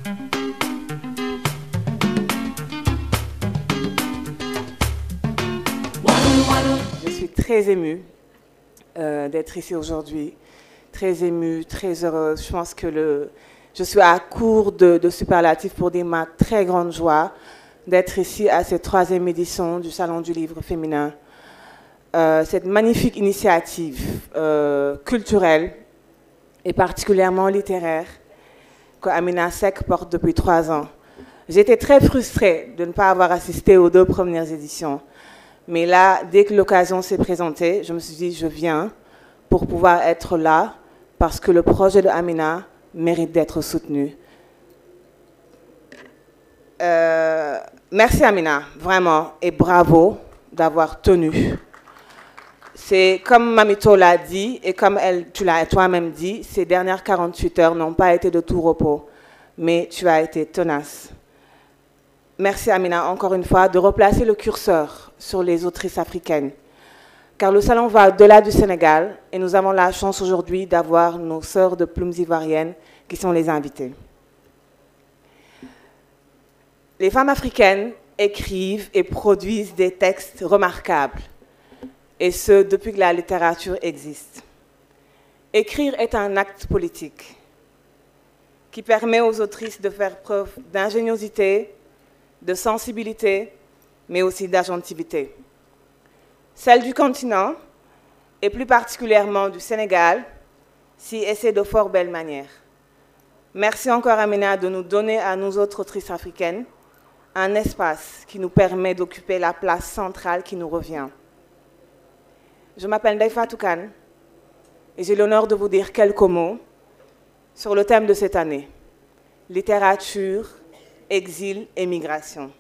Je suis très émue d'être ici aujourd'hui, très émue, très heureuse. Je pense que je suis à court de superlatifs pour dire ma très grande joie d'être ici à cette 3e édition du Salon du Livre féminin. Cette magnifique initiative culturelle et particulièrement littéraire que Amina Seck porte depuis 3 ans. J'étais très frustrée de ne pas avoir assisté aux 2 premières éditions. Mais là, dès que l'occasion s'est présentée, je me suis dit, je viens pour pouvoir être là parce que le projet de Amina mérite d'être soutenu. Merci Amina, vraiment, et bravo d'avoir tenu. C'est comme Mamito l'a dit, et comme tu l'as toi-même dit, ces dernières 48 heures n'ont pas été de tout repos, mais tu as été tenace. Merci Amina, encore une fois, de replacer le curseur sur les autrices africaines. Car le salon va au-delà du Sénégal, et nous avons la chance aujourd'hui d'avoir nos sœurs de plumes ivoiriennes qui sont les invitées. Les femmes africaines écrivent et produisent des textes remarquables, et ce, depuis que la littérature existe. Écrire est un acte politique qui permet aux autrices de faire preuve d'ingéniosité, de sensibilité, mais aussi d'agentivité. Celle du continent, et plus particulièrement du Sénégal, s'y essaie de fort belle manière. Merci encore Amina de nous donner à nous autres autrices africaines un espace qui nous permet d'occuper la place centrale qui nous revient. Je m'appelle Ndeye Fatou Kane et j'ai l'honneur de vous dire quelques mots sur le thème de cette année, littérature, exil et migration.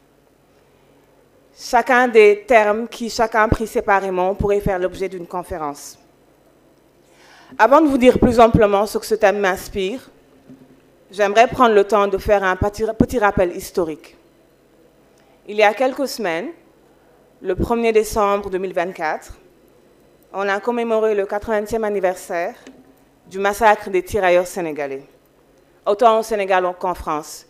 Chacun des termes qui, chacun pris séparément, pourrait faire l'objet d'une conférence. Avant de vous dire plus amplement ce que ce thème m'inspire, j'aimerais prendre le temps de faire un petit rappel historique. Il y a quelques semaines, le 1er décembre 2024, on a commémoré le 80e anniversaire du massacre des tirailleurs sénégalais, autant au Sénégal qu'en France.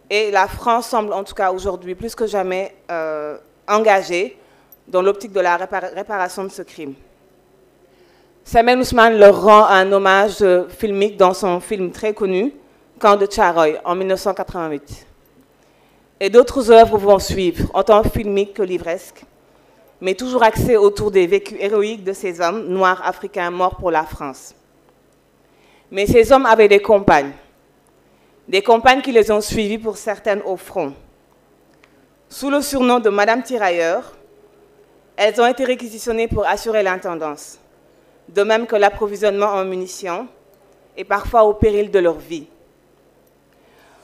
Et la France semble en tout cas aujourd'hui plus que jamais engagée dans l'optique de la réparation de ce crime. Samuel Ousmane leur rend un hommage filmique dans son film très connu, Camp de Tcharoy, en 1988. Et d'autres œuvres vont suivre, autant filmiques que livresques, mais toujours axées autour des vécus héroïques de ces hommes noirs africains morts pour la France. Mais ces hommes avaient des compagnes qui les ont suivis pour certaines au front. Sous le surnom de Madame Tirailleur, elles ont été réquisitionnées pour assurer l'intendance, de même que l'approvisionnement en munitions, et parfois au péril de leur vie.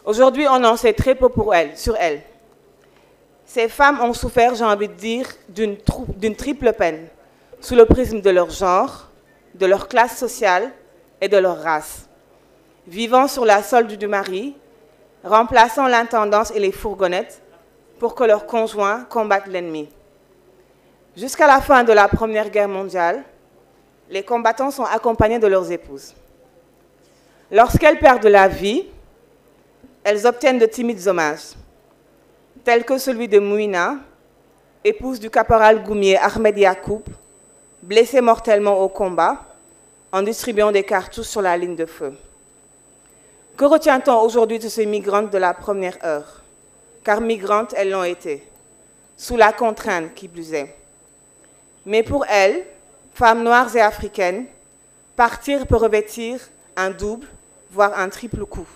Aujourd'hui, on en sait très peu sur elles. Ces femmes ont souffert, j'ai envie de dire, d'une triple peine, sous le prisme de leur genre, de leur classe sociale et de leur race. Vivant sur la solde du mari, remplaçant l'intendance et les fourgonnettes pour que leurs conjoints combattent l'ennemi. Jusqu'à la fin de la Première Guerre mondiale, les combattants sont accompagnés de leurs épouses. Lorsqu'elles perdent la vie, elles obtiennent de timides hommages, tels que celui de Mouina, épouse du caporal goumier Ahmed Yacoub, blessée mortellement au combat, en distribuant des cartouches sur la ligne de feu. Que retient-on aujourd'hui de ces migrantes de la première heure? Car migrantes, elles l'ont été, sous la contrainte qui plus est. Mais pour elles, femmes noires et africaines, partir peut revêtir un double, voire un triple coup.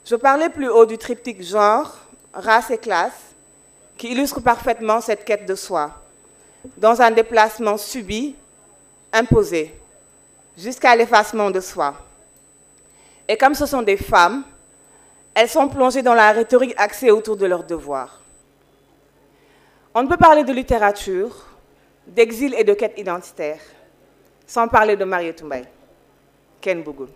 Je parlais plus haut du triptyque genre, race et classe, qui illustre parfaitement cette quête de soi, dans un déplacement subi, imposé, jusqu'à l'effacement de soi. Et comme ce sont des femmes, elles sont plongées dans la rhétorique axée autour de leurs devoirs. On ne peut parler de littérature, d'exil et de quête identitaire, sans parler de Mariétou Mbaye, Ken Bougoul.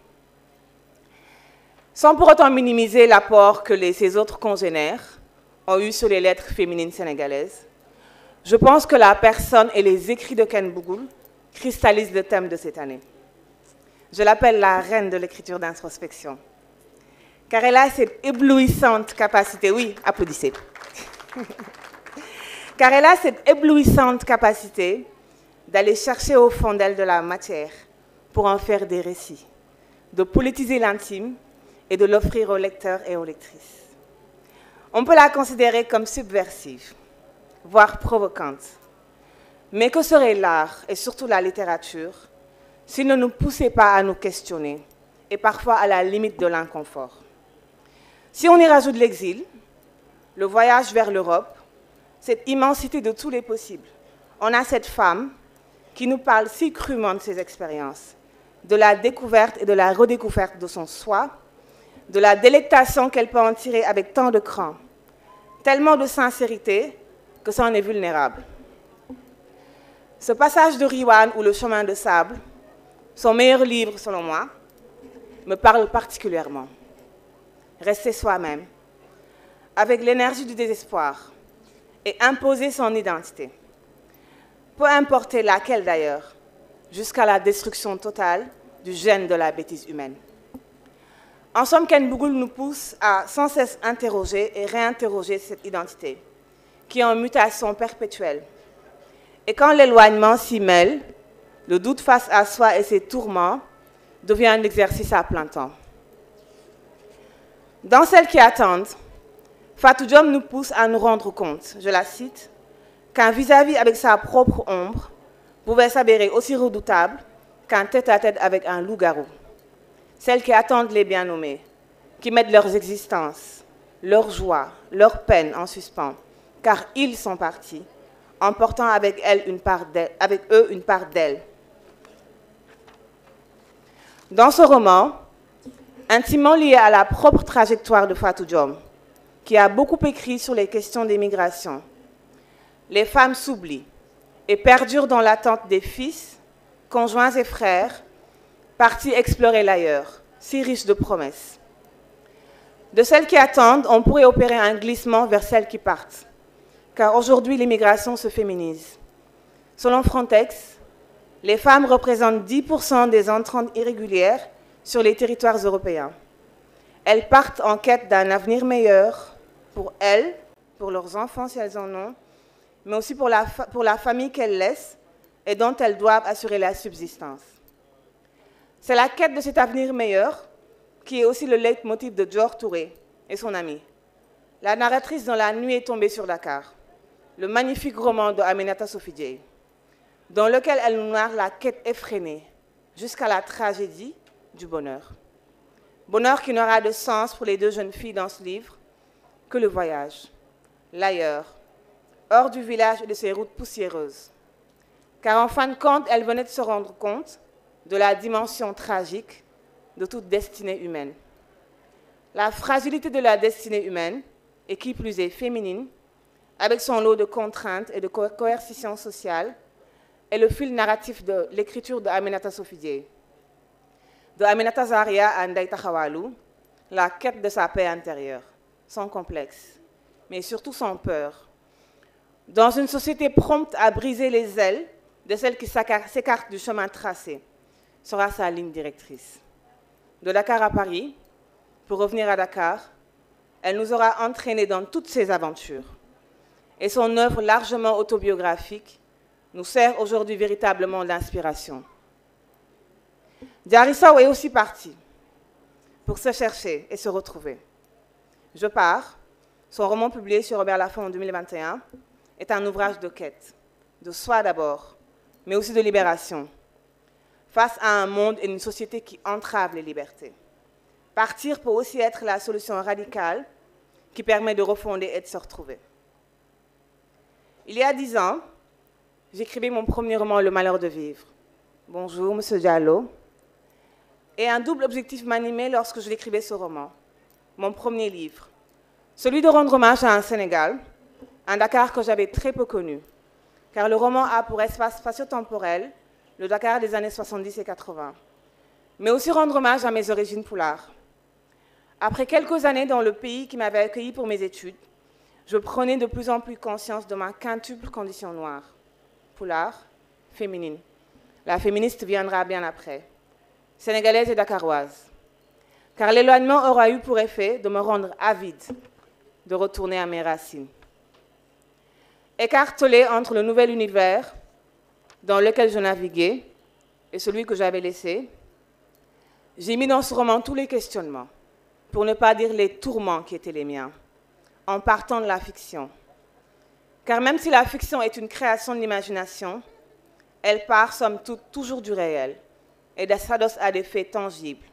Sans pour autant minimiser l'apport que ses autres congénères ont eu sur les lettres féminines sénégalaises, je pense que la personne et les écrits de Ken Bougoul cristallisent le thème de cette année. Je l'appelle la reine de l'écriture d'introspection. car elle a cette éblouissante capacité, oui, applaudissez, car elle a cette éblouissante capacité d'aller chercher au fond d'elle de la matière pour en faire des récits, de politiser l'intime et de l'offrir aux lecteurs et aux lectrices. On peut la considérer comme subversive, voire provocante. Mais que serait l'art, et surtout la littérature, s'il ne nous poussait pas à nous questionner, et parfois à la limite de l'inconfort? Si on y rajoute l'exil, le voyage vers l'Europe, cette immensité de tous les possibles, on a cette femme qui nous parle si crûment de ses expériences, de la découverte et de la redécouverte de son soi, de la délectation qu'elle peut en tirer avec tant de cran, tellement de sincérité que ça en est vulnérable. Ce passage de Riwan ou Le chemin de sable, son meilleur livre selon moi, me parle particulièrement. Rester soi-même, avec l'énergie du désespoir, et imposer son identité. Peu importe laquelle d'ailleurs, jusqu'à la destruction totale du gène de la bêtise humaine. En somme, Ken Bougoul nous pousse à sans cesse interroger et réinterroger cette identité, qui est en mutation perpétuelle. Et quand l'éloignement s'y mêle, le doute face à soi et ses tourments devient un exercice à plein temps. Dans Celles qui attendent, Fatou Diom nous pousse à nous rendre compte, je la cite, qu'un vis-à-vis avec sa propre ombre pouvait s'avérer aussi redoutable qu'un tête-à-tête avec un loup-garou. Celles qui attendent les bien nommés, qui mettent leurs existences, leurs joies, leurs peines en suspens, car ils sont partis, emportant avec eux une part d'elle. Dans ce roman, intimement lié à la propre trajectoire de Fatou Diom, qui a beaucoup écrit sur les questions des migrations, les femmes s'oublient et perdurent dans l'attente des fils, conjoints et frères, partis explorer l'ailleurs, si riches de promesses. De celles qui attendent, on pourrait opérer un glissement vers celles qui partent, car aujourd'hui l'immigration se féminise. Selon Frontex, les femmes représentent 10% des entrantes irrégulières sur les territoires européens. Elles partent en quête d'un avenir meilleur pour elles, pour leurs enfants si elles en ont, mais aussi pour la famille qu'elles laissent et dont elles doivent assurer la subsistance. C'est la quête de cet avenir meilleur qui est aussi le leitmotiv de Dior Touré et son amie, la narratrice dans La nuit est tombée sur Dakar, le magnifique roman de Aminata Sophie Dieye, dans lequel elle nous narre la quête effrénée jusqu'à la tragédie du bonheur. Bonheur qui n'aura de sens pour les deux jeunes filles dans ce livre que le voyage, l'ailleurs, hors du village et de ses routes poussiéreuses. Car en fin de compte, elles venaient de se rendre compte de la dimension tragique de toute destinée humaine. La fragilité de la destinée humaine, et qui plus est féminine, avec son lot de contraintes et de coercition sociale, est le fil narratif de l'écriture de Aminata Sophie Dieye. De Aminata Zaria à Ndaye Taxawalou, la quête de sa paix intérieure, sans complexe, mais surtout sans peur. Dans une société prompte à briser les ailes de celles qui s'écartent du chemin tracé, sera sa ligne directrice. De Dakar à Paris, pour revenir à Dakar, elle nous aura entraînés dans toutes ses aventures. Et son œuvre largement autobiographique nous sert aujourd'hui véritablement d'inspiration. Diary Sow est aussi partie pour se chercher et se retrouver. Je pars, son roman publié sur Robert Laffont en 2021, est un ouvrage de quête, de soi d'abord, mais aussi de libération, face à un monde et une société qui entravent les libertés. Partir peut aussi être la solution radicale qui permet de refonder et de se retrouver. Il y a 10 ans, j'écrivais mon premier roman, Le malheur de vivre. Bonjour, Monsieur Diallo. Et un double objectif m'animait lorsque je l'écrivais ce roman, mon premier livre. Celui de rendre hommage à un Sénégal, un Dakar que j'avais très peu connu, car le roman a pour espace spatio-temporel le Dakar des années 70 et 80, mais aussi rendre hommage à mes origines poulard. Après quelques années dans le pays qui m'avait accueilli pour mes études, je prenais de plus en plus conscience de ma quintuple condition noire. Poulard, féminine. La féministe viendra bien après. Sénégalaise et dakaroise. car l'éloignement aura eu pour effet de me rendre avide de retourner à mes racines. Écartelée entre le nouvel univers dans lequel je naviguais et celui que j'avais laissé, j'ai mis dans ce roman tous les questionnements, pour ne pas dire les tourments qui étaient les miens, en partant de la fiction. Car même si la fiction est une création de l'imagination, elle part, somme toute, toujours du réel et s'adosse à des faits tangibles.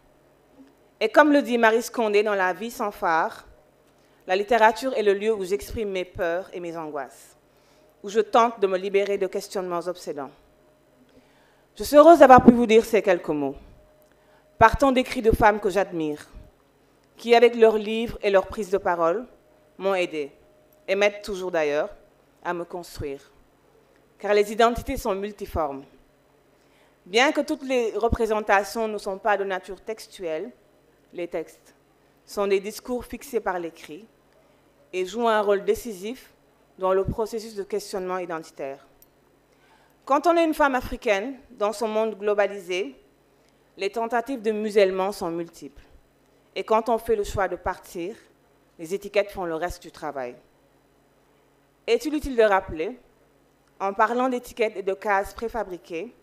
Et comme le dit Maryse Condé dans La vie sans phare, la littérature est le lieu où j'exprime mes peurs et mes angoisses, où je tente de me libérer de questionnements obsédants. Je suis heureuse d'avoir pu vous dire ces quelques mots, partant d'écrits de femmes que j'admire, qui, avec leurs livres et leurs prises de parole, m'ont aidée, et m'aident toujours d'ailleurs, à me construire. Car les identités sont multiformes. Bien que toutes les représentations ne sont pas de nature textuelle, les textes sont des discours fixés par l'écrit et jouent un rôle décisif dans le processus de questionnement identitaire. Quand on est une femme africaine, dans ce monde globalisé, les tentatives de musellement sont multiples. Et quand on fait le choix de partir, les étiquettes font le reste du travail. Est-il utile de rappeler, en parlant d'étiquettes et de cases préfabriquées,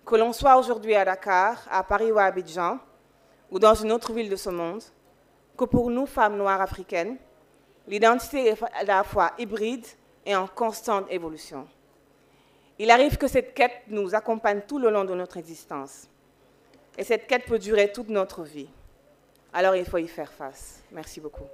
que l'on soit aujourd'hui à Dakar, à Paris ou à Abidjan, ou dans une autre ville de ce monde, que pour nous, femmes noires africaines, l'identité est à la fois hybride et en constante évolution. Il arrive que cette quête nous accompagne tout le long de notre existence. Et cette quête peut durer toute notre vie. Alors il faut y faire face. Merci beaucoup.